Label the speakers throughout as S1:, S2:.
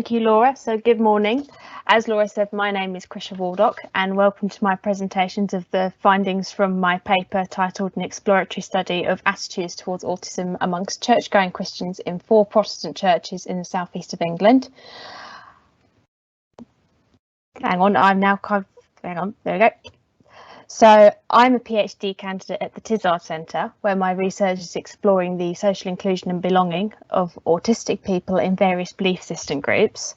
S1: Thank you, Laura. So good morning. As Laura said, my name is Krisha Waldock and welcome to my presentations of the findings from my paper titled An Exploratory Study of Attitudes Towards Autism Amongst Church-Going Christians in 4 Protestant Churches in the southeast of England. Hang on, there we go. So I'm a PhD candidate at the Tizard Centre, where my research is exploring the social inclusion and belonging of autistic people in various belief system groups.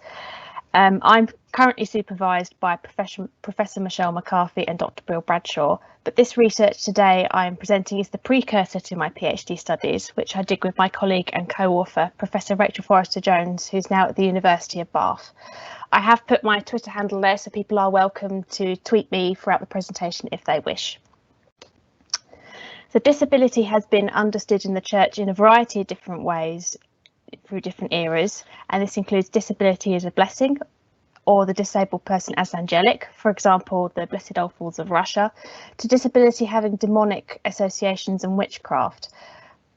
S1: I'm currently supervised by Professor Michelle McCarthy and Dr. Bill Bradshaw, but this research today I am presenting is the precursor to my PhD studies, which I did with my colleague and co-author, Professor Rachel Forrester-Jones, who's now at the University of Bath. I have put my Twitter handle there, so people are welcome to tweet me throughout the presentation if they wish. So disability has been understood in the church in a variety of different ways through different eras, and this includes disability as a blessing or the disabled person as angelic, for example, the Blessed Old Fools of Russia, to disability having demonic associations and witchcraft.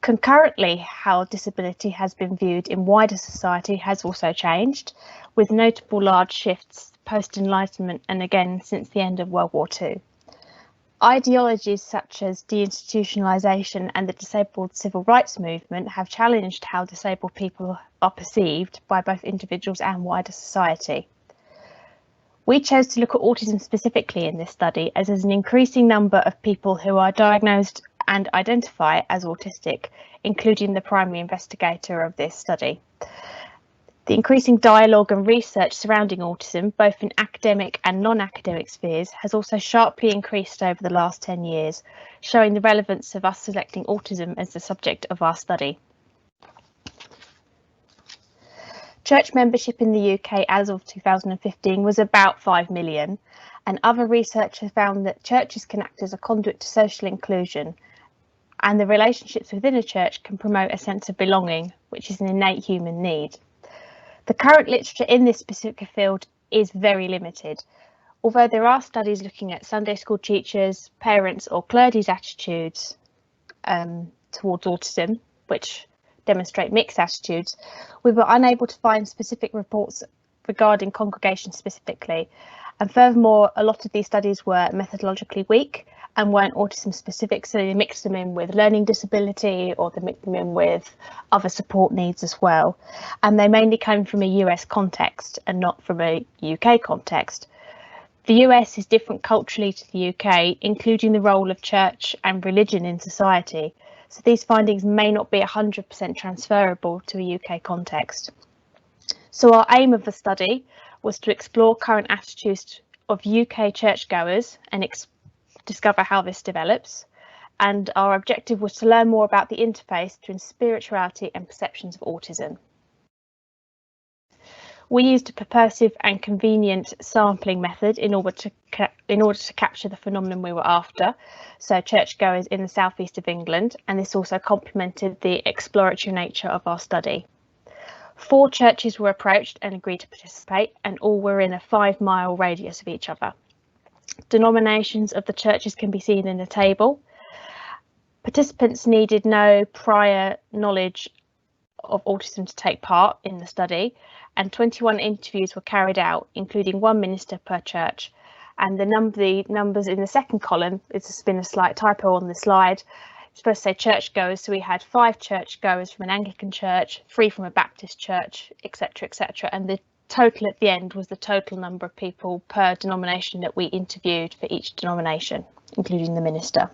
S1: Concurrently, how disability has been viewed in wider society has also changed, with notable large shifts post-Enlightenment and again since the end of World War II. Ideologies such as deinstitutionalisation and the disabled civil rights movement have challenged how disabled people are perceived by both individuals and wider society. We chose to look at autism specifically in this study as there's an increasing number of people who are diagnosed and identify as autistic, including the primary investigator of this study. The increasing dialogue and research surrounding autism, both in academic and non-academic spheres, has also sharply increased over the last 10 years, showing the relevance of us selecting autism as the subject of our study. Church membership in the UK as of 2015 was about 5 million, and other research has found that churches can act as a conduit to social inclusion, and the relationships within a church can promote a sense of belonging, which is an innate human need. The current literature in this specific field is very limited, although there are studies looking at Sunday school teachers, parents or clergy's attitudes towards autism, which demonstrate mixed attitudes. We were unable to find specific reports regarding congregations specifically, and furthermore, a lot of these studies were methodologically weak and weren't autism specific, so they mixed them in with learning disability or they mixed them in with other support needs as well. And they mainly came from a US context and not from a UK context. The US is different culturally to the UK, including the role of church and religion in society. So these findings may not be 100% transferable to a UK context. So our aim of the study was to explore current attitudes of UK churchgoers and discover how this develops, and our objective was to learn more about the interface between spirituality and perceptions of autism. We used a purposive and convenient sampling method in order to capture the phenomenon we were after, so churchgoers in the southeast of England, and this also complemented the exploratory nature of our study. 4 churches were approached and agreed to participate, and all were in a 5-mile radius of each other. Denominations of the churches can be seen in the table. Participants needed no prior knowledge of autism to take part in the study, and 21 interviews were carried out, including 1 minister per church. And the numbers in the second column, it's been a slight typo on the slide, it's supposed to say churchgoers, so we had 5 churchgoers from an Anglican church, 3 from a Baptist church, etc., etc., and the total at the end was the total number of people per denomination that we interviewed for each denomination, including the minister.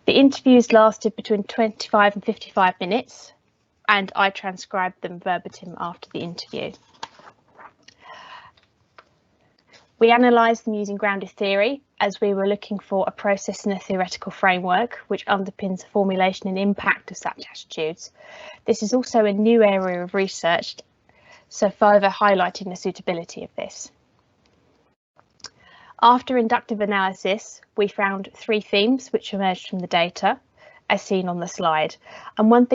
S1: The interviews lasted between 25 and 55 minutes, and I transcribed them verbatim after the interview. We analysed them using grounded theory, as we were looking for a process and a theoretical framework which underpins the formulation and impact of such attitudes. This is also a new area of research, so further highlighting the suitability of this. After inductive analysis, we found 3 themes which emerged from the data, as seen on the slide. And one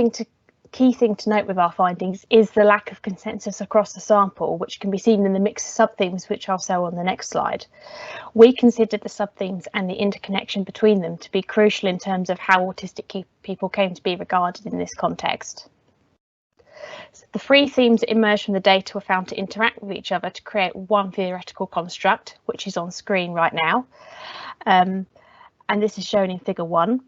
S1: key thing to note with our findings is the lack of consensus across the sample, which can be seen in the mix of sub-themes, which I'll show on the next slide. We considered the sub-themes and the interconnection between them to be crucial in terms of how autistic people came to be regarded in this context. The three themes that emerged from the data were found to interact with each other to create one theoretical construct, which is on screen right now. And this is shown in figure 1.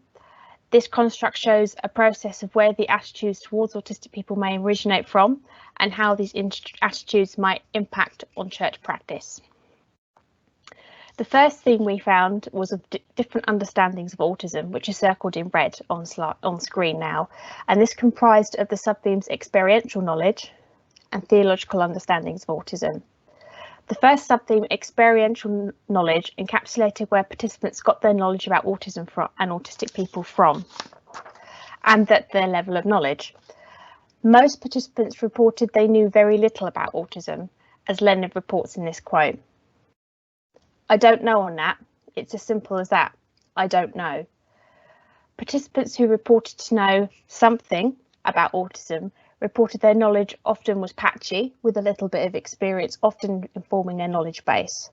S1: This construct shows a process of where the attitudes towards autistic people may originate from and how these attitudes might impact on church practice. The first theme we found was of different understandings of autism, which is circled in red on screen now, and this comprised of the subthemes experiential knowledge and theological understandings of autism. The first subtheme, experiential knowledge, encapsulated where participants got their knowledge about autism from and autistic people from, and at their level of knowledge. Most participants reported they knew very little about autism, as Leonard reports in this quote. I don't know on that. It's as simple as that. I don't know. Participants who reported to know something about autism reported their knowledge often was patchy, with a little bit of experience often informing their knowledge base.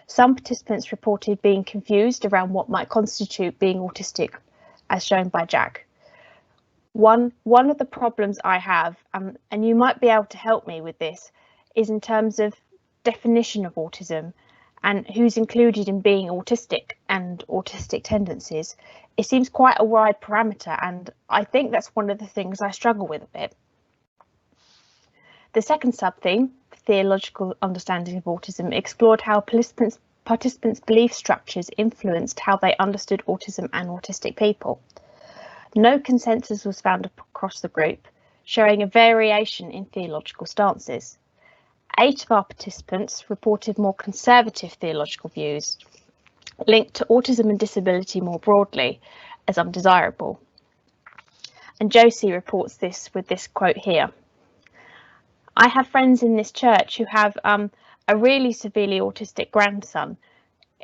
S1: Some participants reported being confused around what might constitute being autistic, as shown by Jack. One of the problems I have, and you might be able to help me with this, is in terms of definition of autism and who's included in being autistic and autistic tendencies. It seems quite a wide parameter, and I think that's one of the things I struggle with a bit. The second subtheme, theological understanding of autism, explored how participants' belief structures influenced how they understood autism and autistic people. No consensus was found across the group, showing a variation in theological stances. 8 of our participants reported more conservative theological views, linked to autism and disability more broadly as undesirable. And Josie reports this with this quote here. I have friends in this church who have a really severely autistic grandson.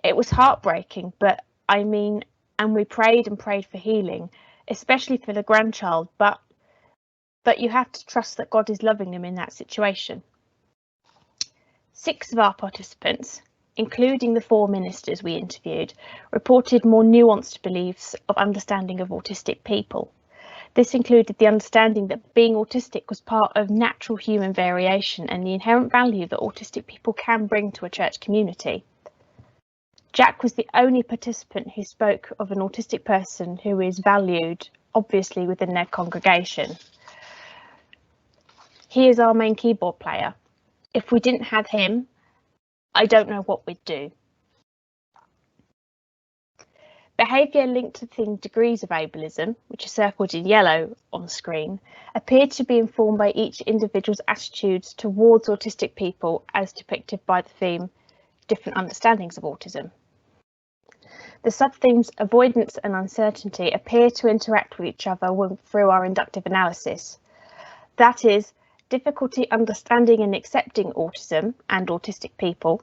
S1: It was heartbreaking, but I mean, and we prayed and prayed for healing, especially for the grandchild, but you have to trust that God is loving them in that situation. 6 of our participants, including the 4 ministers we interviewed, reported more nuanced beliefs of understanding of autistic people. This included the understanding that being autistic was part of natural human variation and the inherent value that autistic people can bring to a church community. Jack was the only participant who spoke of an autistic person who is valued, obviously, within their congregation. He is our main keyboard player. If we didn't have him, I don't know what we'd do. Behaviour linked to the degrees of ableism, which are circled in yellow on the screen, appeared to be informed by each individual's attitudes towards autistic people as depicted by the theme, different understandings of autism. The subthemes avoidance and uncertainty appear to interact with each other through our inductive analysis. That is, difficulty understanding and accepting autism and autistic people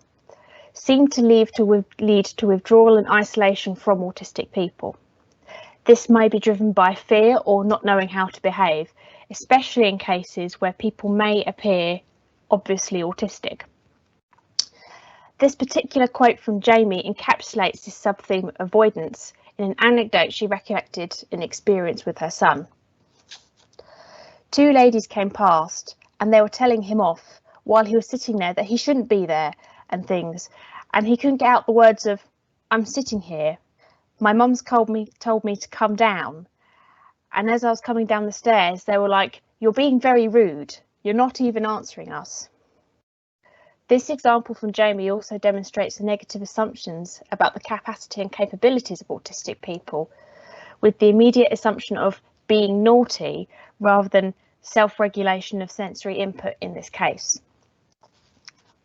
S1: seem to lead to withdrawal and isolation from autistic people. This may be driven by fear or not knowing how to behave, especially in cases where people may appear obviously autistic. This particular quote from Jamie encapsulates this subtheme avoidance in an anecdote she recollected an experience with her son. 2 ladies came past and they were telling him off while he was sitting there that he shouldn't be there and things, and he couldn't get out the words of, I'm sitting here, my mum's told me to come down, and as I was coming down the stairs they were like, you're being very rude, you're not even answering us. This example from Jamie also demonstrates the negative assumptions about the capacity and capabilities of autistic people, with the immediate assumption of being naughty rather than self-regulation of sensory input in this case.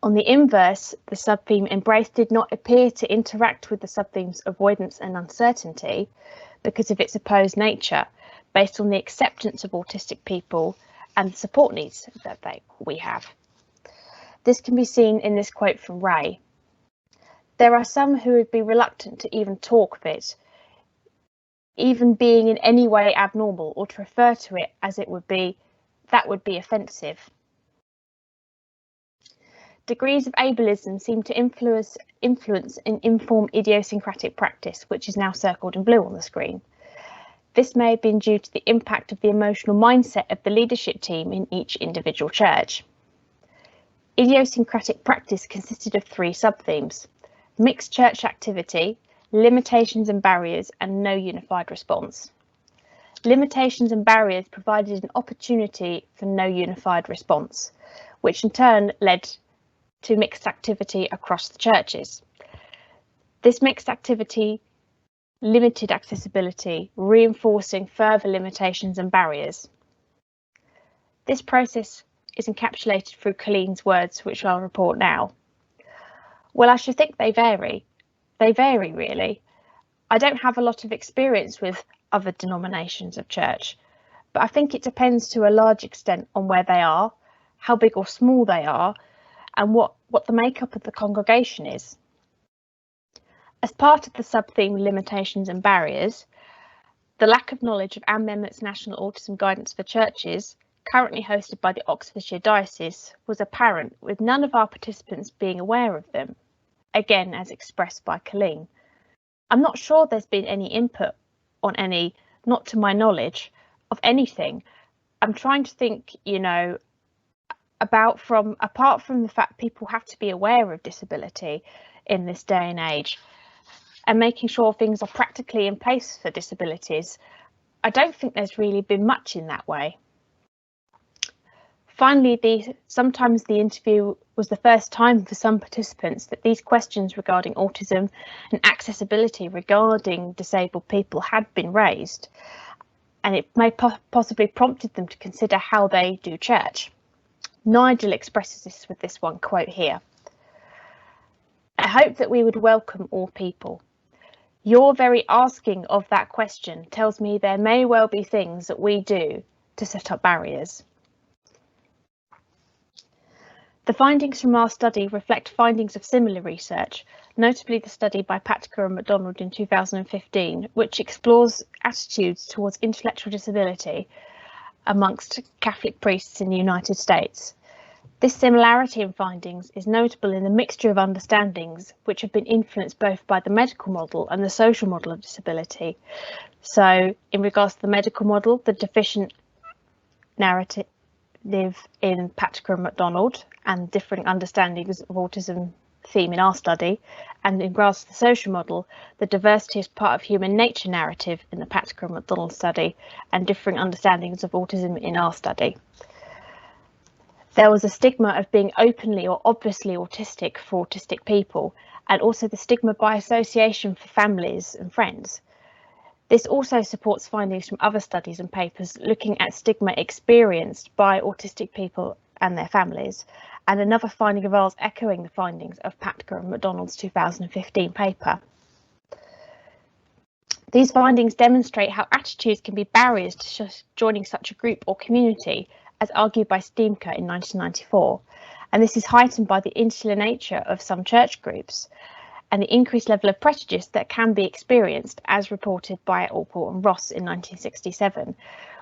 S1: On the inverse, the subtheme embrace did not appear to interact with the subthemes avoidance and uncertainty because of its opposed nature, based on the acceptance of autistic people and the support needs that we have. This can be seen in this quote from Ray. There are some who would be reluctant to even talk of it, even being in any way abnormal, or to refer to it as that would be offensive. Degrees of ableism seem to influence and inform idiosyncratic practice, which is now circled in blue on the screen. This may have been due to the impact of the emotional mindset of the leadership team in each individual church. Idiosyncratic practice consisted of 3 sub-themes: mixed church activity, limitations and barriers, and no unified response. Limitations and barriers provided an opportunity for no unified response, which in turn led to mixed activity across the churches. This mixed activity limited accessibility, reinforcing further limitations and barriers. This process is encapsulated through Colleen's words, which I'll report now. Well, I should think they vary. They vary, really. I don't have a lot of experience with other denominations of church, but I think it depends to a large extent on where they are, how big or small they are, and what the makeup of the congregation is. As part of the sub-theme limitations and barriers, the lack of knowledge of Anne Memmott's National Autism Guidance for Churches, currently hosted by the Oxfordshire Diocese, was apparent, with none of our participants being aware of them, again as expressed by Colleen. I'm not sure there's been any input on any, not to my knowledge, of anything. I'm trying to think, apart from the fact people have to be aware of disability in this day and age, and making sure things are practically in place for disabilities, I don't think there's really been much in that way. Finally, sometimes the interview was the first time for some participants that these questions regarding autism and accessibility regarding disabled people had been raised, and it may possibly prompted them to consider how they do church. Nigel expresses this with this one quote here. I hope that we would welcome all people. Your very asking of that question tells me there may well be things that we do to set up barriers. The findings from our study reflect findings of similar research, notably the study by Patka and MacDonald in 2015, which explores attitudes towards intellectual disability amongst Catholic priests in the United States. This similarity in findings is notable in the mixture of understandings which have been influenced both by the medical model and the social model of disability. So in regards to the medical model, the deficient narrative in Patka and MacDonald and differing understandings of autism theme in our study, and in regards to the social model, the diversity as part of human nature narrative in the Patka and MacDonald study and differing understandings of autism in our study. There was a stigma of being openly or obviously autistic for autistic people, and also the stigma by association for families and friends. This also supports findings from other studies and papers looking at stigma experienced by autistic people and their families, and another finding of ours echoing the findings of Patka and MacDonald's 2015 paper. These findings demonstrate how attitudes can be barriers to joining such a group or community, as argued by Steemke in 1994, and this is heightened by the insular nature of some church groups and the increased level of prejudice that can be experienced, as reported by Allport and Ross in 1967,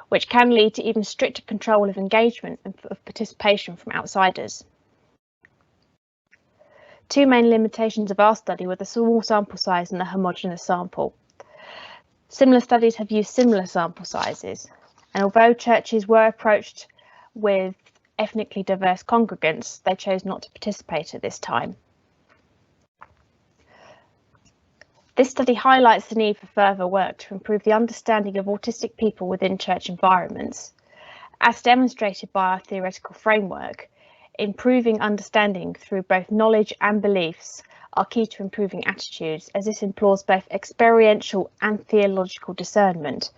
S1: which can lead to even stricter control of engagement and of participation from outsiders. Two main limitations of our study were the small sample size and the homogeneous sample. Similar studies have used similar sample sizes, and although churches were approached with ethnically diverse congregants, they chose not to participate at this time. This study highlights the need for further work to improve the understanding of autistic people within church environments. As demonstrated by our theoretical framework, improving understanding through both knowledge and beliefs are key to improving attitudes, as this implores both experiential and theological discernment,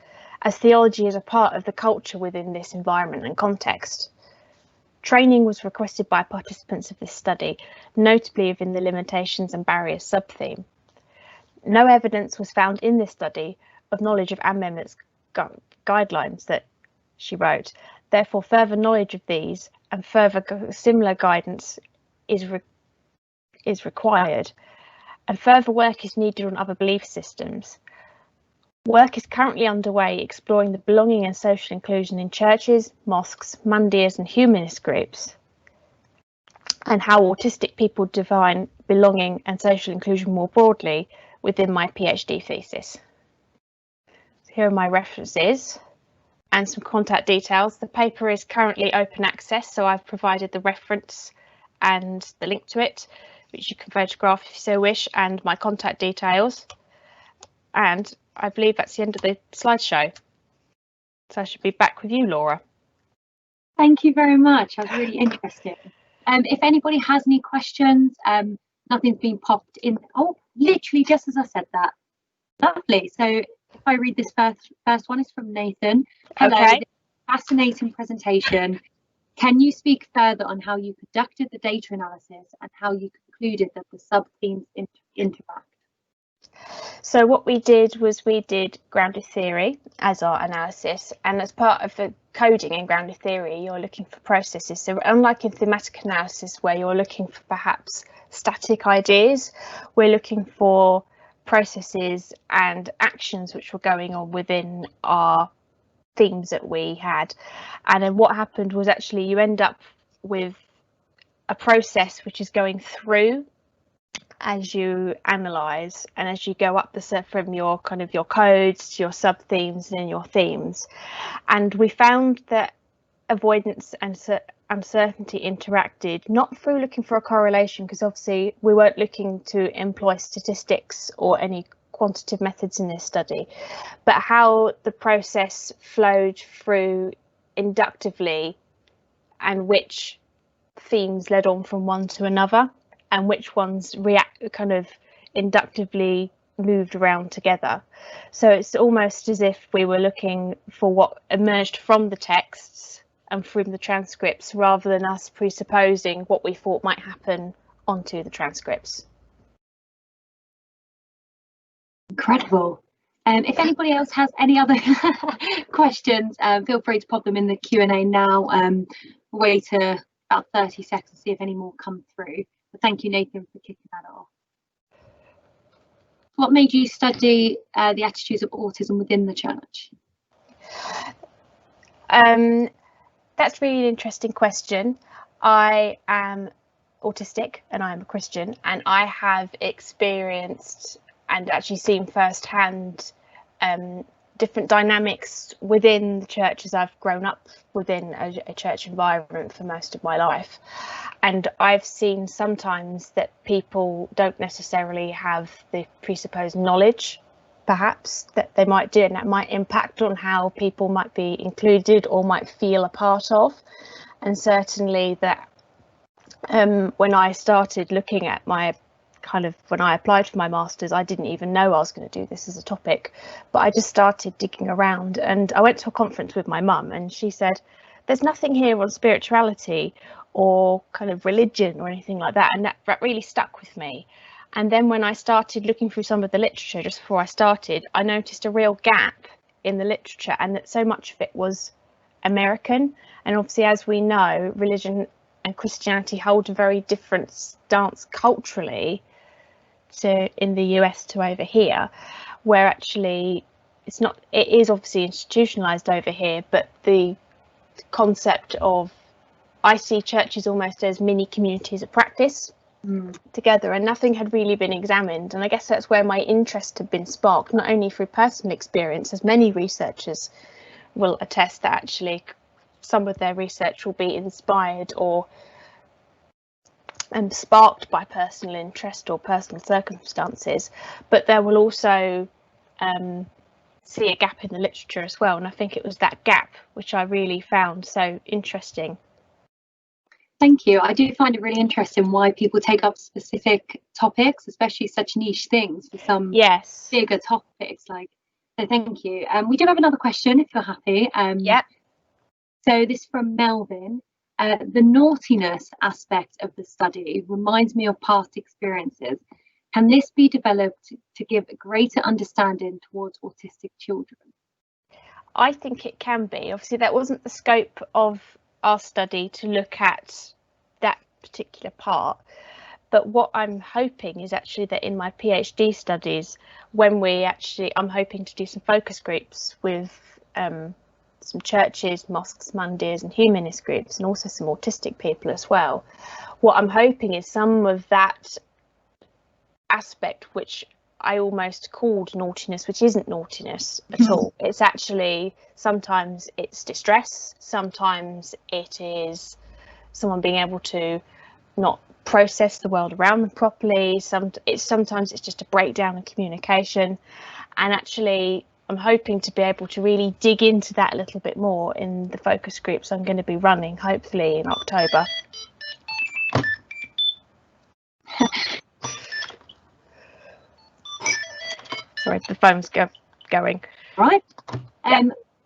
S1: as theology is a part of the culture within this environment and context. Training was requested by participants of this study, notably within the limitations and barriers subtheme. No evidence was found in this study of knowledge of Anne Memmott's guidelines that she wrote. Therefore, further knowledge of these and further similar guidance is required, and further work is needed on other belief systems. Work is currently underway exploring the belonging and social inclusion in churches, mosques, mandirs and humanist groups, and how autistic people define belonging and social inclusion more broadly within my PhD thesis. here are my references and some contact details. The paper is currently open access, so I've provided the reference and the link to it, which you can photograph if you so wish, and my contact details. And I believe that's the end of the slideshow. So I should be back with you, Laura.
S2: Thank you very much. That was really interesting. If anybody has any questions, nothing's been popped in. Oh, literally just as I said that. Lovely. So if I read this first one, is from Nathan. Hello.
S1: Okay.
S2: Fascinating presentation. Can you speak further on how you conducted the data analysis and how you concluded that the sub-themes interact?
S1: So what we did was we did grounded theory as our analysis, and as part of the coding in grounded theory, you're looking for processes. So unlike in thematic analysis, where you're looking for perhaps static ideas, we're looking for processes and actions which were going on within our themes that we had. And then what happened was actually you end up with a process which is going through as you analyze and as you go up the set from your kind of your codes to your sub themes and your themes. And we found that avoidance and uncertainty interacted, not through looking for a correlation, because obviously we weren't looking to employ statistics or any quantitative methods in this study, but how the process flowed through inductively and which themes led on from one to another and which ones kind of inductively moved around together. So it's almost as if we were looking for what emerged from the texts and from the transcripts, rather than us presupposing what we thought might happen onto the transcripts.
S2: Incredible. If anybody else has any other questions, feel free to pop them in the Q&A now. Wait about 30 seconds to see if any more come through. But thank you, Nathan, for kicking that off. What made you study the attitudes of autism within the church?
S1: That's really an interesting question. I am autistic and I'm a Christian, and I have experienced and actually seen firsthand different dynamics within the church, as I've grown up within a church environment for most of my life. And I've seen sometimes that people don't necessarily have the presupposed knowledge, perhaps, that they might do, and that might impact on how people might be included or might feel a part of. And certainly that when I started looking at my when I applied for my master's, I didn't even know I was going to do this as a topic, but I just started digging around, and I went to a conference with my mum, and she said, there's nothing here on spirituality or kind of religion or anything like that, and that really stuck with me. And then when I started looking through some of the literature just before I started, I noticed a real gap in the literature, and that so much of it was American. And obviously, as we know, religion and Christianity hold a very different stance culturally to in the US to over here, where actually it is obviously institutionalized over here, but the concept of, I see churches almost as mini communities of practice together, and nothing had really been examined. And I guess that's where my interest had been sparked, not only through personal experience, as many researchers will attest that actually some of their research will be inspired or sparked by personal interest or personal circumstances, but there will also see a gap in the literature as well. And I think it was that gap which I really found so interesting.
S2: Thank you. I do find it really interesting why people take up specific topics, especially such niche things, for some bigger topics. So thank you. We do have another question if you're happy.
S1: Yeah.
S2: So this from Melvin. The naughtiness aspect of the study reminds me of past experiences. Can this be developed to give a greater understanding towards autistic children?
S1: I think it can be. Obviously, that wasn't the scope of our study to look at that particular part. But what I'm hoping is actually that in my PhD studies, when I'm hoping to do some focus groups with some churches, mosques, Mondays and humanist groups, and also some autistic people as well. What I'm hoping is some of that aspect which I almost called naughtiness, which isn't naughtiness at all. It's actually, sometimes it's distress, sometimes it is someone being able to not process the world around them properly. Sometimes it's just a breakdown in communication. And actually, I'm hoping to be able to really dig into that a little bit more in the focus groups I'm going to be running, hopefully in October. Sorry, the phone's going.
S2: Right.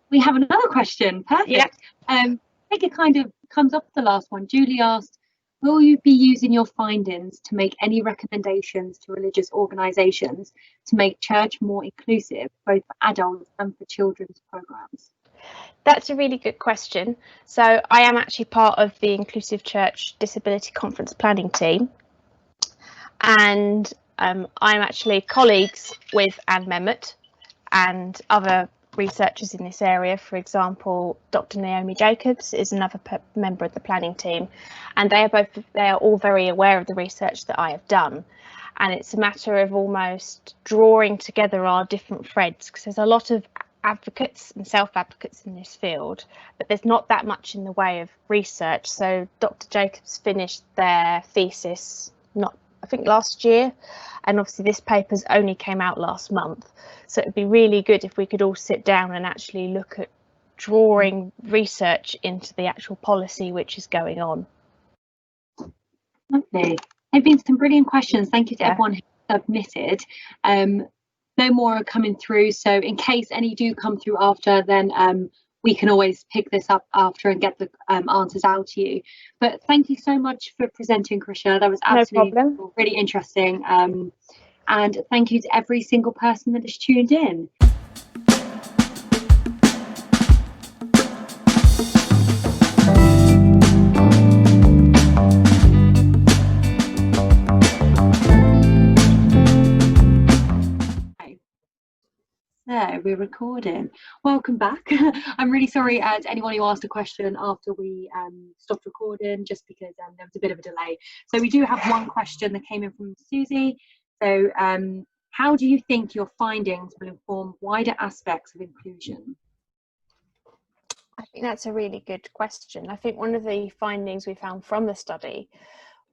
S2: We have another question. Perfect.
S1: Yeah.
S2: I think it kind of comes up with the last one. Julie asked, will you be using your findings to make any recommendations to religious organisations to make church more inclusive, both for adults and for children's programmes?
S1: That's a really good question. So I am actually part of the Inclusive Church Disability Conference planning team, and I'm actually colleagues with Anne Memmott and other researchers in this area. For example, Dr. Naomi Jacobs is another member of the planning team, and they are all very aware of the research that I have done. And it's a matter of almost drawing together our different threads, because there's a lot of advocates and self-advocates in this field, but there's not that much in the way of research. So Dr. Jacobs finished their thesis I think last year, and obviously this paper's only came out last month, so it'd be really good if we could all sit down and actually look at drawing research into the actual policy which is going on.
S2: Lovely. There've been some brilliant questions. Thank you to everyone who submitted. No more are coming through, so in case any do come through after, then we can always pick this up after and get the answers out to you. But thank you so much for presenting, Krisha. That was absolutely really interesting. And thank you to every single person that has tuned in. There, we're recording. Welcome back. I'm really sorry to anyone who asked a question after we stopped recording, just because there was a bit of a delay. So we do have one question that came in from Susie. So how do you think your findings will inform wider aspects of inclusion?
S1: I think that's a really good question. I think one of the findings we found from the study,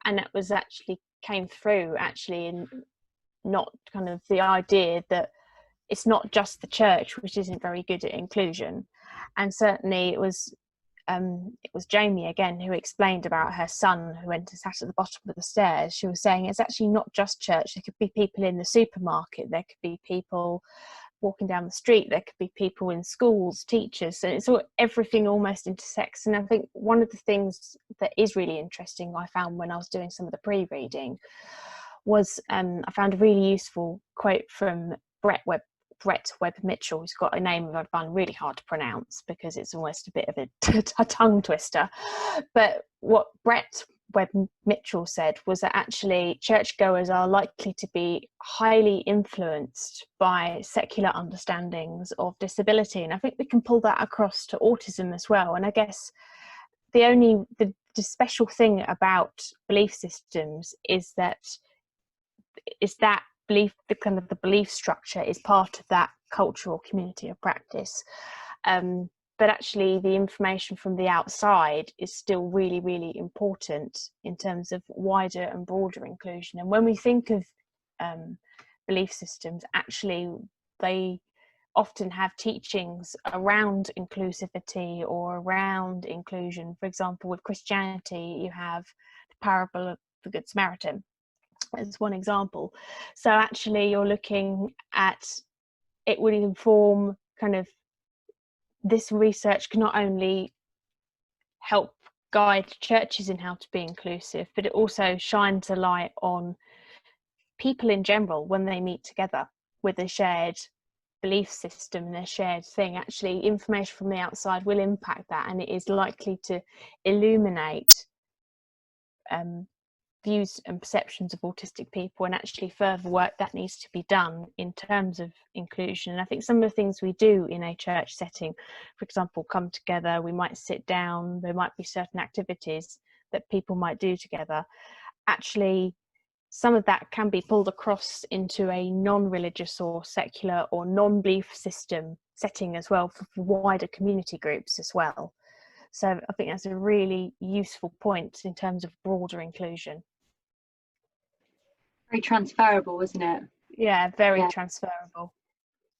S1: and that was actually came through actually in not kind of the idea that it's not just the church which isn't very good at inclusion. And certainly it was Jamie again who explained about her son who went and sat at the bottom of the stairs. She was saying it's actually not just church. There could be people in the supermarket, there could be people walking down the street, there could be people in schools, teachers, and it's all, everything almost intersects. And I think one of the things that is really interesting I found when I was doing some of the pre-reading was I found a really useful quote from Brett Webb Mitchell, who's got a name I find really hard to pronounce because it's almost a bit of a tongue twister. But what Brett Webb Mitchell said was that actually churchgoers are likely to be highly influenced by secular understandings of disability. And I think we can pull that across to autism as well. And I guess the special thing about belief systems is that belief, the belief structure is part of that cultural community of practice, but actually the information from the outside is still really, really important in terms of wider and broader inclusion. And when we think of belief systems, actually they often have teachings around inclusivity or around inclusion. For example, with Christianity you have the parable of the Good Samaritan as one example. So actually you're looking at, it would inform kind of, this research can not only help guide churches in how to be inclusive, but it also shines a light on people in general when they meet together with a shared belief system and a shared thing. Actually information from the outside will impact that, and it is likely to illuminate views and perceptions of autistic people, and actually further work that needs to be done in terms of inclusion. And I think some of the things we do in a church setting, for example, come together, we might sit down, there might be certain activities that people might do together. Actually some of that can be pulled across into a non-religious or secular or non-belief system setting as well for wider community groups as well. So I think that's a really useful point in terms of broader inclusion.
S2: Very transferable, isn't it?
S1: Yeah, very transferable.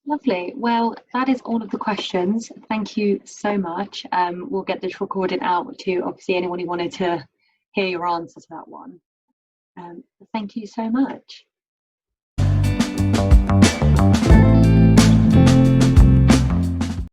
S2: Lovely. Well, that is all of the questions. Thank you so much. We'll get this recorded out to obviously anyone who wanted to hear your answer to that one. Thank you so much.